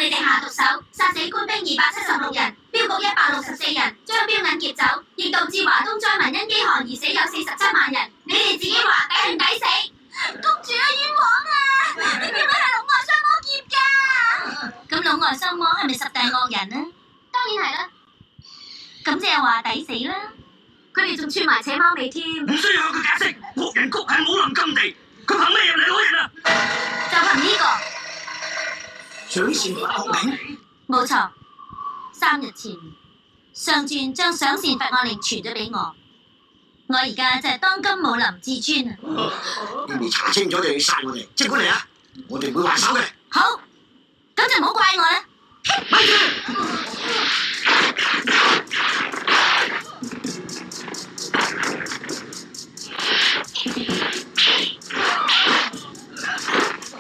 你哋下毒手，殺死官兵276人，鏢局164人，將鏢銀劫走，亦導致華東災民因飢寒而死有47萬人。你哋自己話抵唔抵死？公主啊，冤枉啊！你點解係老外雙魔劫㗎？咁老外雙魔係咪10大惡人呢？當然係啦。咁即係話抵死啦。佢哋仲串埋扯貓尾添。唔需要向佢解釋，惡人谷係武林禁地，佢憑咩入嚟攞人啊？就憑呢個。賞善罰惡令？冇錯。3日前，上傳將賞善罰惡令傳咗俾我。我而家就係當今武林至尊啊！你未查清楚就要殺我哋，即管嚟啊！我哋唔會還手嘅。好，咁就唔好怪我啦。咪住！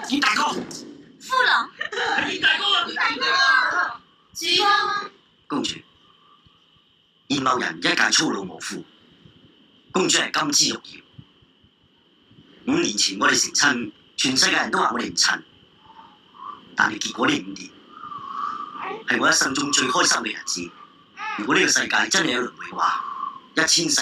燕大哥，夫郎，係燕大哥啊！大哥，主公。公主，燕某人一介粗魯無夫，公主係甘之玉瑤。5年前我哋成親，全世界人都話我哋唔襯，但係結果呢5年係我一生中最開心嘅日子。如果呢個世界真係有輪迴嘅話，1000世。